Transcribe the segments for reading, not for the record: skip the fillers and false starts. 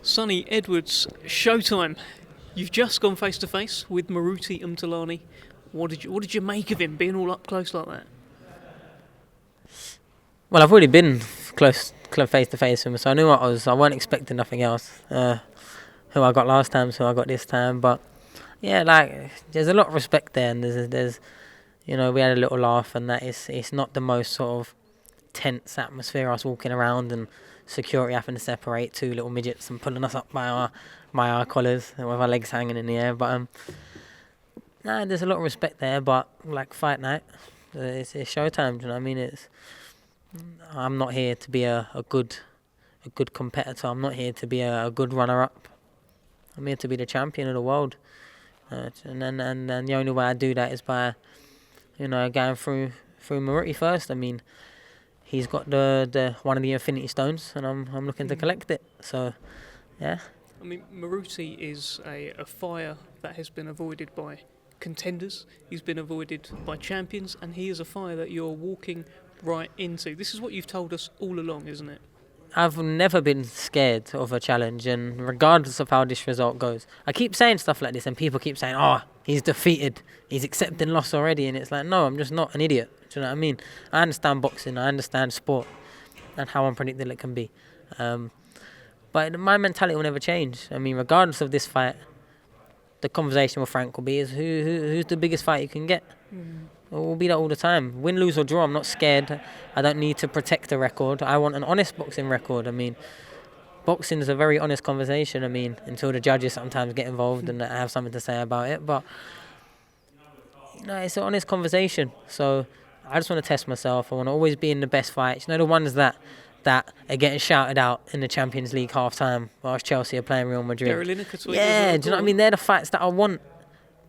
Sonny Edwards, showtime. You've just gone face to face with Maruti Umtulani. What did you make of him being all up close like that? Well, I've already been close face to face with him, so I knew what I weren't expecting nothing else. Who I got last time, so I got this time. But yeah, like there's a lot of respect there, and there's we had a little laugh, and that it's not the most sort of tense atmosphere. Us walking around and security having to separate two little midgets and pulling us up by our collars with our legs hanging in the air. But there's a lot of respect there. But like fight night, it's showtime. Do you know what I mean? I'm not here to be a good competitor. I'm not here to be a good runner-up. I'm here to be the champion of the world. And the only way I do that is by, going through Maruti first. I mean, he's got the one of the Infinity Stones, and I'm looking to collect it. So, yeah. I mean, Maruti is a fire that has been avoided by contenders. He's been avoided by champions, and he is a fire that you're walking right into. This is what you've told us all along, isn't it? I've never been scared of a challenge, and regardless of how this result goes, I keep saying stuff like this, and people keep saying, "Oh, he's defeated, he's accepting loss already," and it's like, no, I'm just not an idiot. Do you know what I mean? I understand boxing, I understand sport, and how unpredictable it can be. But my mentality will never change. I mean, regardless of this fight, the conversation with Frank will be is who's the biggest fight you can get. It will be that all the time. Win, lose or draw, I'm not scared. I don't need to protect the record. I want an honest boxing record. I mean, boxing is a very honest conversation. I mean, until the judges sometimes get involved and have something to say about it. But, it's an honest conversation. So I just want to test myself. I want to always be in the best fights. The ones that are getting shouted out in the Champions League half-time whilst Chelsea are playing Real Madrid. Yeah, do you know what I mean? They're the fights that I want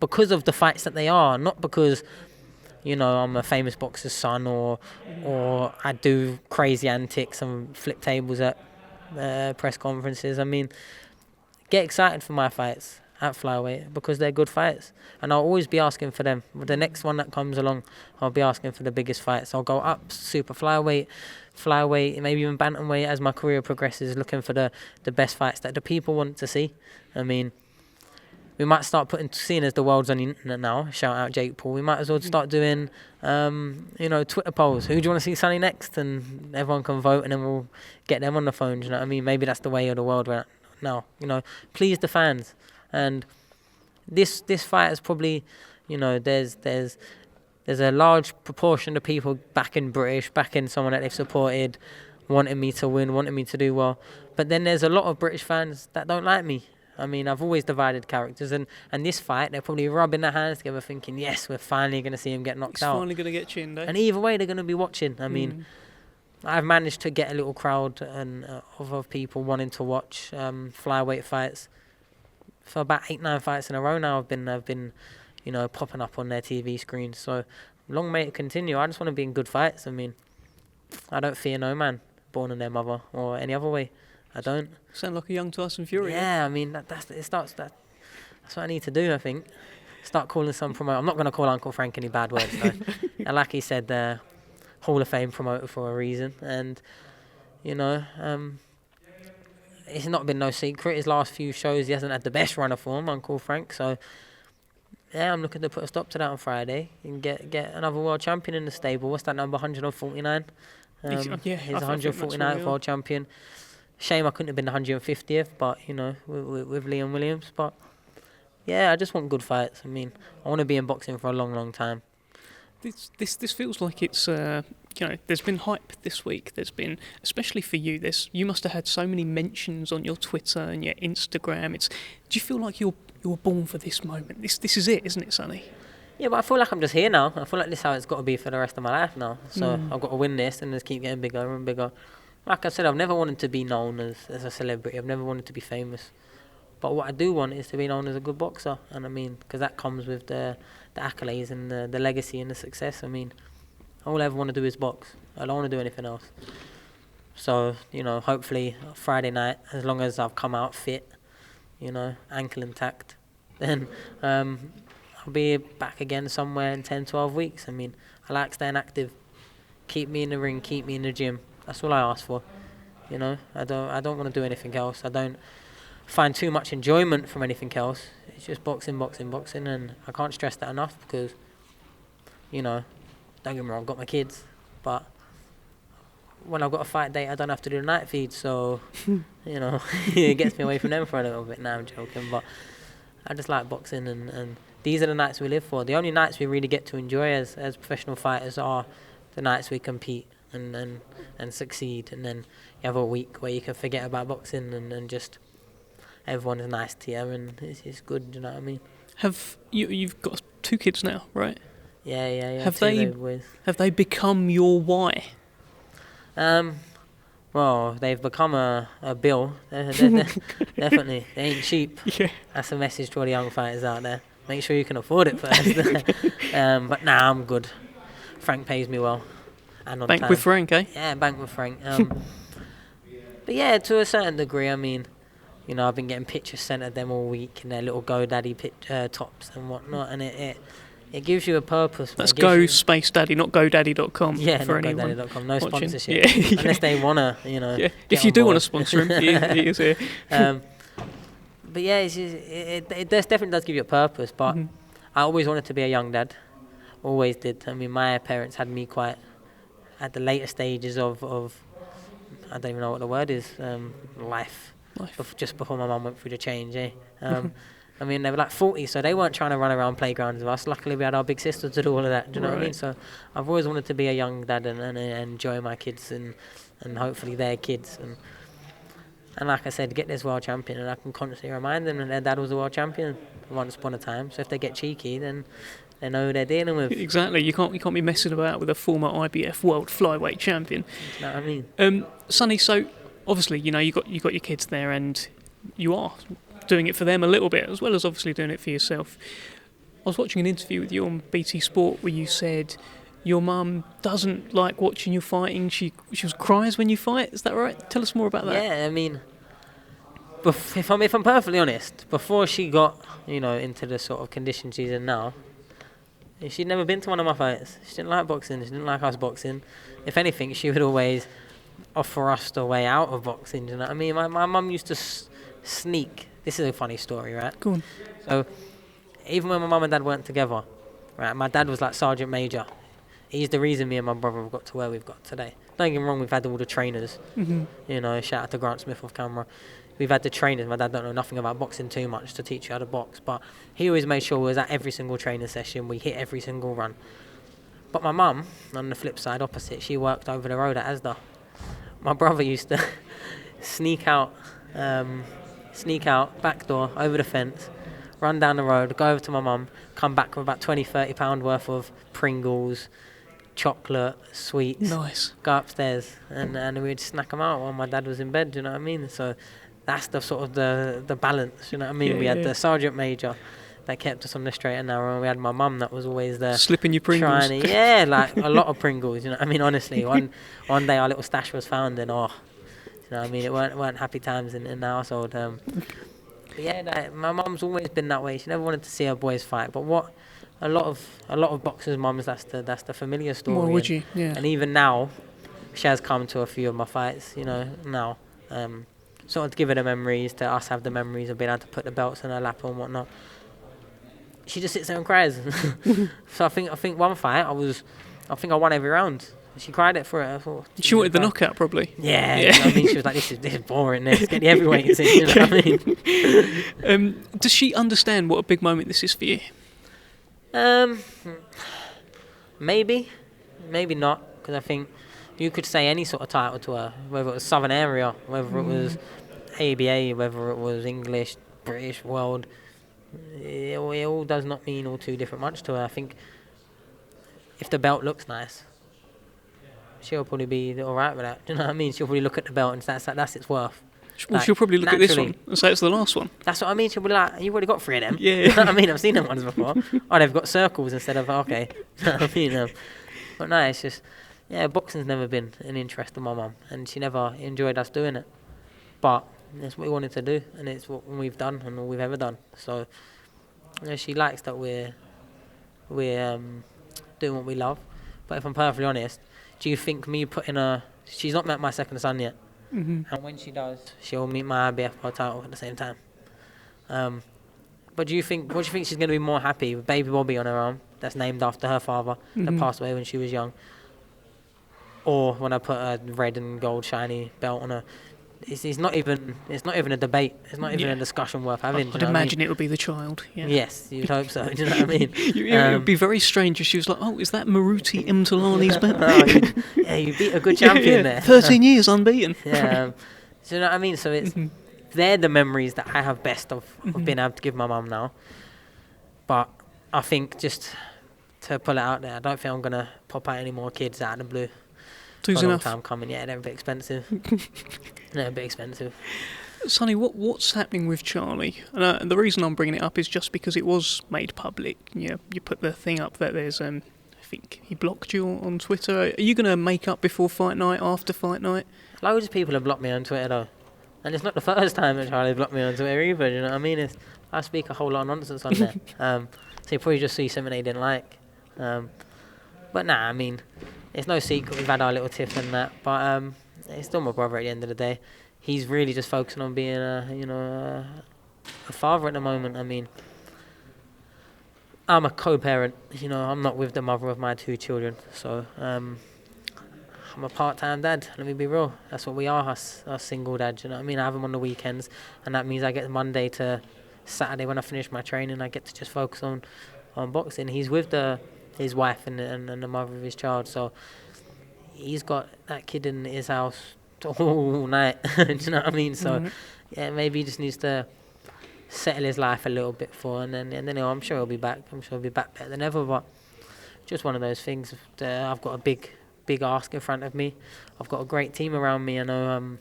because of the fights that they are, not because I'm a famous boxer's son or I do crazy antics and flip tables at press conferences. I mean, get excited for my fights at flyweight because they're good fights. And I'll always be asking for them. With the next one that comes along, I'll be asking for the biggest fights. I'll go up super flyweight, maybe even bantamweight as my career progresses, looking for the best fights that the people want to see. I mean, we might start seeing as the world's on the internet now, shout out Jake Paul, we might as well start doing, Twitter polls. Who do you want to see Sonny next? And everyone can vote and then we'll get them on the phone, do you know what I mean? Maybe that's the way of the world right now, please the fans. And this fight is probably, there's a large proportion of people backing British, backing someone that they've supported, wanting me to win, wanting me to do well. But then there's a lot of British fans that don't like me. I mean, I've always divided characters, and this fight, they're probably rubbing their hands together thinking, yes, we're finally going to see him get knocked out. He's finally going to get chinned, eh? And either way, they're going to be watching. I mean, I've managed to get a little crowd of people wanting to watch flyweight fights. For about 8-9 fights in a row now, I've been popping up on their TV screens. So long may it continue. I just want to be in good fights. I mean, I don't fear no man born in their mother or any other way. I don't. Sound like a young Tyson Fury. Yeah, I mean that's what I need to do. I think start calling some promoter. I'm not going to call Uncle Frank any bad words though. And like he said, Hall of Fame promoter for a reason. And it's not been no secret. His last few shows, he hasn't had the best run of form, Uncle Frank. So yeah, I'm looking to put a stop to that on Friday and get another world champion in the stable. What's that number? 149. He's 149th world champion. Shame I couldn't have been the 150th, but with Liam Williams. But yeah, I just want good fights. I mean, I want to be in boxing for a long, long time. This feels like it's there's been hype this week. There's been, especially for you, you must have had so many mentions on your Twitter and your Instagram. Do you feel like you're born for this moment? This is it, isn't it, Sonny? Yeah, but I feel like I'm just here now. I feel like this is how it's got to be for the rest of my life now. So I've got to win this and just keep getting bigger and bigger. Like I said, I've never wanted to be known as a celebrity. I've never wanted to be famous. But what I do want is to be known as a good boxer. And I mean, because that comes with the accolades and the legacy and the success. I mean, all I ever want to do is box. I don't want to do anything else. So, hopefully Friday night, as long as I've come out fit, ankle intact, then I'll be back again somewhere in 10, 12 weeks. I mean, I like staying active. Keep me in the ring, keep me in the gym. That's all I ask for. I don't want to do anything else. I don't find too much enjoyment from anything else. It's just boxing, and I can't stress that enough because, you know, don't get me wrong, I've got my kids, but when I've got a fight date, I don't have to do the night feed, so, you know, it gets me away from them for a little bit. Now I'm joking, but I just like boxing, and these are the nights we live for. The only nights we really get to enjoy as professional fighters are the nights we compete and succeed, and then you have a week where you can forget about boxing and just everyone is nice to you, and it's good, you know what I mean? You've got 2 kids now, right? Yeah. Have they become your why? Well, they've become a bill. Definitely. They ain't cheap. Yeah. That's a message to all the young fighters out there. Make sure you can afford it first. But nah, I'm good. Frank pays me well. And on Bank time. with Frank, eh? Yeah, bank with Frank. But yeah, to a certain degree, I mean, you know, I've been getting pictures sent of them all week in their little GoDaddy tops and whatnot, and it gives you a purpose. That's Go Space Daddy, not GoDaddy.com. Yeah, for not anyone GoDaddy.com. No watching. sponsorship. Yeah. Unless they want to, you know. Yeah. If you do want to sponsor him, he is here. But yeah, it definitely does give you a purpose. But I always wanted to be a young dad. Always did. I mean, my parents had me quite at the later stages of I don't even know what the word is, life. Just before my mum went through the change, eh? I mean, they were like 40, so they weren't trying to run around playgrounds with us. Luckily, we had our big sister to do all of that. Do you know what I mean? So I've always wanted to be a young dad and enjoy my kids and hopefully their kids. And like I said, get this world champion, and I can constantly remind them that their dad was a world champion once upon a time. So if they get cheeky, then they know who they're dealing with. Exactly. You can't be messing about with a former IBF world flyweight champion. You know what I mean? Sonny, so obviously, you know, you got your kids there, and you are doing it for them a little bit, as well as obviously doing it for yourself. I was watching an interview with you on BT Sport where you said your mum doesn't like watching you fighting. She cries when you fight. Is that right? Tell us more about that. Yeah, I mean, if I'm perfectly honest, before she got, you know, into the sort of condition she's in now, she'd never been to one of my fights. She didn't like boxing. She didn't like us boxing. If anything, she would always offer us the way out of boxing. You know what I mean? My mum used to sneak. This is a funny story, right? Go on. So, even when my mum and dad weren't together, right, my dad was like Sergeant Major. He's the reason me and my brother have got to where we've got today. Don't get me wrong, we've had all the trainers. You know, shout out to Grant Smith off camera. We've had the trainers. My dad don't know nothing about boxing too much to teach you how to box, but he always made sure we was at every single training session. We hit every single run. But my mum, on the flip side, opposite, she worked over the road at HASN. My brother used to sneak out, back door, over the fence, run down the road, go over to my mum, come back with about 20, 30 pound worth of Pringles, chocolate, sweets. Nice. Go upstairs and we'd snack them out while my dad was in bed, do you know what I mean? So that's the sort of the balance, you know what I mean? Yeah, we had the Sergeant Major that kept us on the straight and narrow, and we had my mum that was always there. Slipping your Pringles. Like a lot of Pringles, you know what I mean? Honestly, one day our little stash was found and you know what I mean? It weren't happy times in the household. But yeah, my mum's always been that way. She never wanted to see her boys fight. But what a lot of boxers' mums, that's the familiar story. Well, would you? Yeah. And even now, she has come to a few of my fights. You know, now, sort of to give her the memories, to us have the memories of being able to put the belts in her lap and whatnot. She just sits there and cries. So I think one fight I won every round. She cried it for it. I thought, she wanted the knockout, probably. Yeah. You know what I mean? She was like, this is boring. Let's get the heavyweights in. You know what I mean? Does she understand what a big moment this is for you? Maybe not, because I think you could say any sort of title to her, whether it was Southern Area, whether it was ABA, whether it was English, British, World. It all does not mean all too different much to her. I think if the belt looks nice, she'll probably be all right with that. Do you know what I mean? She'll probably look at the belt and that's its worth. Well, she'll probably look at this one and say it's the last one. That's what I mean. She'll be like, you've already got 3 of them. Yeah. You know what I mean? I've seen them ones before. Oh, they've got circles instead of, okay. You know what I mean? But no, it's just, boxing's never been an interest of my mum, and she never enjoyed us doing it. But it's what we wanted to do, and it's what we've done and all we've ever done. So, she likes that we're doing what we love. But if I'm perfectly honest, do you think me putting she's not met my second son yet. And when she does, she'll meet my IBF world title at the same time. But what do you think she's going to be more happy with baby Bobby on her arm, that's named after her father, that passed away when she was young, or when I put a red and gold shiny belt on her? It's not even a debate. It's not even a discussion worth having. I'd imagine it would be the child. Yeah. Yes, you'd hope so. Do you know what I mean? It would be very strange if she was like, "Oh, is that Maruti Mtalani's belt?" You beat a good champion there. 13 years unbeaten. Yeah. Do you know what I mean? So it's they're the memories that I have best of being able to give my mum now. But I think, just to pull it out there, I don't think I'm gonna pop out any more kids out of the blue. Two's for a long enough. time coming. Yeah, they're a bit expensive. They're a bit expensive. Sonny, what's happening with Charlie? And the reason I'm bringing it up is just because it was made public. You put the thing up that there's, I think he blocked you on Twitter. Are you going to make up before fight night, after fight night? Loads of people have blocked me on Twitter though. And it's not the first time that Charlie blocked me on Twitter either, you know what I mean? I speak a whole lot of nonsense on there. So you probably just see something they didn't like. But nah, I mean, it's no secret we've had our little tiff and that. But he's still my brother at the end of the day. He's really just focusing on being a father at the moment. I mean, I'm a co-parent. I'm not with the mother of my 2 children. So I'm a part-time dad. Let me be real. That's what we are, us single dads. You know what I mean? I have him on the weekends, and that means I get Monday to Saturday when I finish my training. I get to just focus on boxing. He's with his wife and the mother of his child. So he's got that kid in his house all night. Do you know what I mean? So yeah, maybe he just needs to settle his life a little bit and then I'm sure he'll be back. I'm sure he'll be back better than ever. But just one of those things. I've got a big ask in front of me. I've got a great team around me. I know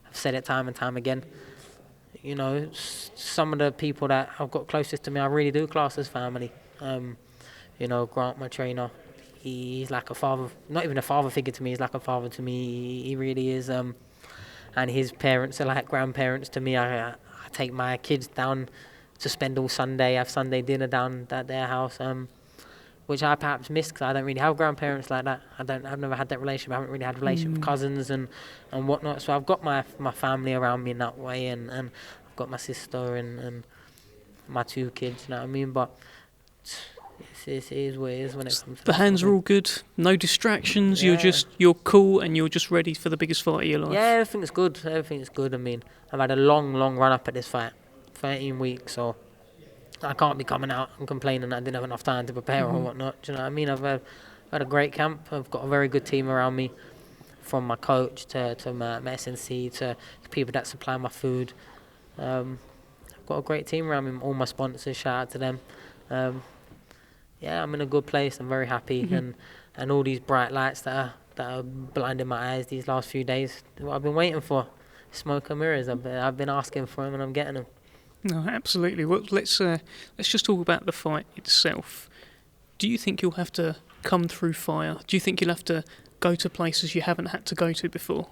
I've said it time and time again. Some of the people that I've got closest to me, I really do class as family. Grant, my trainer, he's like a father, not even a father figure to me, he's like a father to me. He really is. And his parents are like grandparents to me. I take my kids down to spend all Sunday, have Sunday dinner down at their house, which I perhaps miss because I don't really have grandparents like that. I've never had that relationship. I haven't really had a relationship with cousins and whatnot. So I've got my family around me in that way, and I've got my sister and my 2 kids. You know what I mean? But it is what it is when it comes to the hands are all good, no distractions. Yeah. You're cool, and you're just ready for the biggest fight of your life. Yeah, everything's good. I mean, I've had a long run up at this fight, 13 weeks, so I can't be coming out and complaining that I didn't have enough time to prepare or whatnot. Do you know what I mean? I've had a great camp. I've got a very good team around me, from my coach to my SNC to the people that supply my food. I've got a great team around me. All my sponsors, shout out to them. Yeah, I'm in a good place. I'm very happy, and all these bright lights that are blinding my eyes these last few days, what I've been waiting for, smoke and mirrors. I've been asking for them, and I'm getting them. No, absolutely. Well, let's just talk about the fight itself. Do you think you'll have to come through fire? Do you think you'll have to go to places you haven't had to go to before?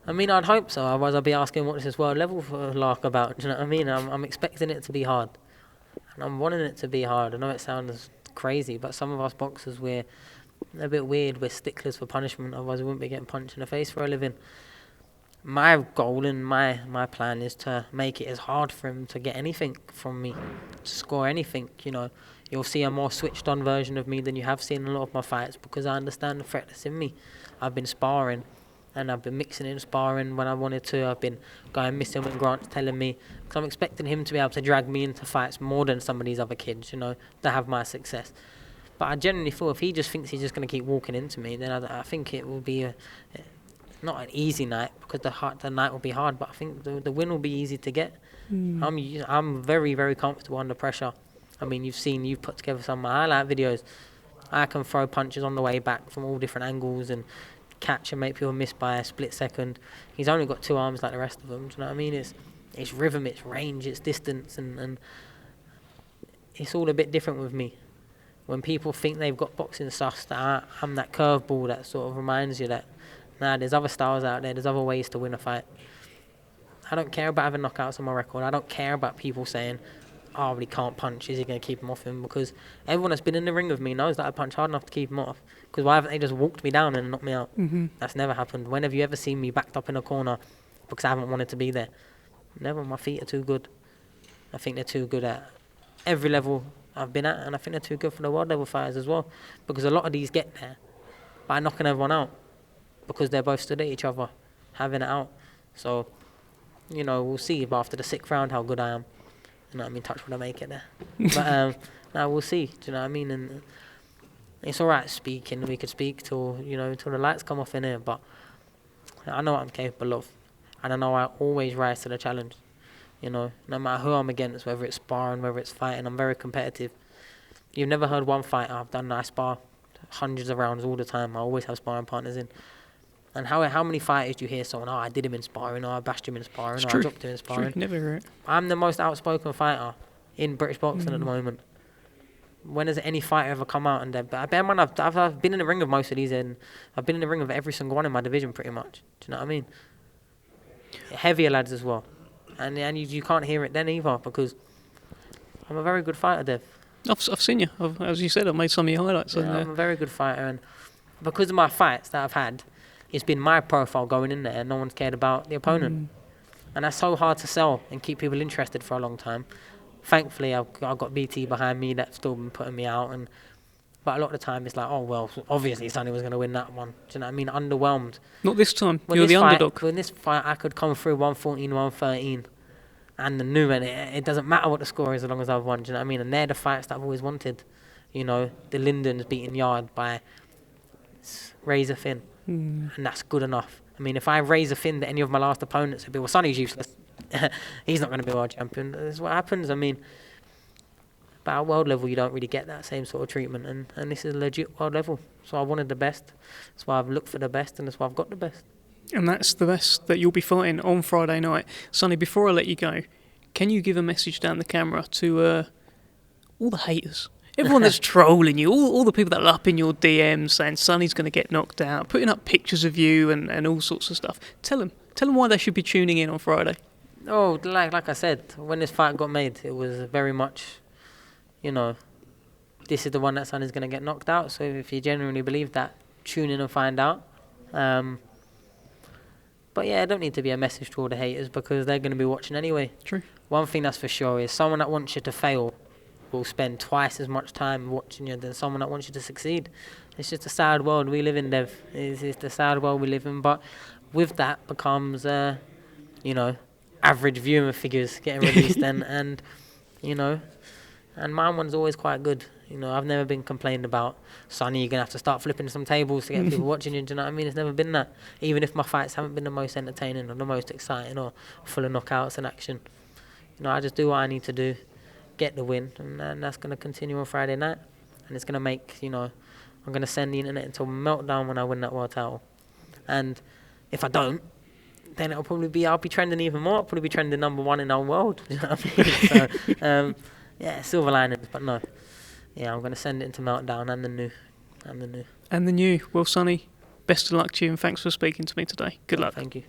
I mean, I'd hope so. Otherwise, I'd be asking what this world level for lark about. Do you know what I mean? I'm expecting it to be hard, and I'm wanting it to be hard. I know it sounds crazy, but some of us boxers, we're a bit weird. We're sticklers for punishment. Otherwise, we wouldn't be getting punched in the face for a living. My goal and my plan is to make it as hard for him to get anything from me, to score anything. You'll see a more switched on version of me than you have seen in a lot of my fights, because I understand the threat that's in me. I've been sparring, and I've been mixing in sparring when I wanted to. I've been going missing when Grant's telling me, because I'm expecting him to be able to drag me into fights more than some of these other kids, to have my success. But I genuinely feel if he just thinks he's just going to keep walking into me, then I think it will be not an easy night, because the night will be hard, but I think the win will be easy to get. I'm very, very comfortable under pressure. I mean, you've put together some of my highlight videos. I can throw punches on the way back from all different angles and catch and make people miss by a split second. He's only got 2 arms like the rest of them. Do you know what I mean? It's rhythm, it's range, it's distance, and it's all a bit different with me. When people think they've got boxing sus, that I'm that curveball that sort of reminds you that there's other styles out there, there's other ways to win a fight. I don't care about having knockouts on my record. I don't care about people saying, oh, he can't punch. Is he going to keep him off him? Because everyone that's been in the ring with me knows that I punch hard enough to keep him off. Because why haven't they just walked me down and knocked me out? Mm-hmm. That's never happened. When have you ever seen me backed up in a corner because I haven't wanted to be there? Never. My feet are too good. I think they're too good at every level I've been at, and I think they're too good for the world level fighters as well. Because a lot of these get there by knocking everyone out because they're both stood at each other, having it out. So, we'll see after the 6th round how good I am. You know what I mean? Touch wood, I make it there. But now we'll see. Do you know what I mean? And it's all right speaking. We could speak till the lights come off in here. But I know what I'm capable of, and I know I always rise to the challenge. No matter who I'm against, whether it's sparring, whether it's fighting, I'm very competitive. You've never heard one fighter I've done. I spar hundreds of rounds all the time. I always have sparring partners in. And how many fighters do you hear someone, I did him in sparring, or I bashed him in sparring, or I dropped him in sparring? True. Never hear it. I'm the most outspoken fighter in British boxing at the moment. When has any fighter ever come out and bear in mind, I've been in the ring with most of these, and I've been in the ring with every single one in my division pretty much. Do you know what I mean? Heavier lads as well. And you can't hear it then either, because I'm a very good fighter, Dev. I've seen you. As you said, I've made some of your highlights. Yeah, I'm a very good fighter, and because of my fights that I've had, it's been my profile going in there, and no one's cared about the opponent. And that's so hard to sell and keep people interested for a long time. Thankfully, I've got BT behind me that's still been putting me out, but a lot of the time it's like, oh well, obviously Sonny was going to win that one. Do you know what I mean? Underwhelmed. Not this time. You're the underdog. When this fight, I could come through 114, 113, and the new, and it doesn't matter what the score is as long as I've won. Do you know what I mean? And they're the fights that I've always wanted. The Lindens beating Yard by razor thin, and that's good enough. I mean, if I razor thin to any of my last opponents, it'd be, well, Sonny's useless. He's not going to be world champion. That's what happens. I mean, but at world level, you don't really get that same sort of treatment, and this is legit world level. So I wanted the best. That's why I've looked for the best, and that's why I've got the best. And that's the best that you'll be fighting on Friday night. Sonny, before I let you go, can you give a message down the camera to all the haters? Everyone that's trolling you, all the people that are up in your DMs saying Sonny's going to get knocked out, putting up pictures of you and all sorts of stuff. Tell them why they should be tuning in on Friday. Oh, like I said, when this fight got made, it was very much, this is the one that Sonny's going to get knocked out. So if you genuinely believe that, tune in and find out. But yeah, I don't need to be a message to all the haters, because they're going to be watching anyway. True. One thing that's for sure is someone that wants you to fail will spend twice as much time watching you than someone that wants you to succeed. It's just a sad world we live in, Dev. It's the sad world we live in. But with that becomes, average viewing figures getting released, and my one's always quite good. I've never been complained about, Sonny, you're going to have to start flipping some tables to get people watching you. Do you know what I mean? It's never been that. Even if my fights haven't been the most entertaining or the most exciting or full of knockouts and action. I just do what I need to do, get the win, and that's going to continue on Friday night. And it's going to make, I'm going to send the internet into a meltdown when I win that world title. And if I don't, then I'll be trending even more. I'll probably be trending #1 in the whole world. You know what I mean? So, silver linings, but no. Yeah, I'm going to send it into meltdown and the new. Well, Sonny, best of luck to you, and thanks for speaking to me today. Good luck. Thank you.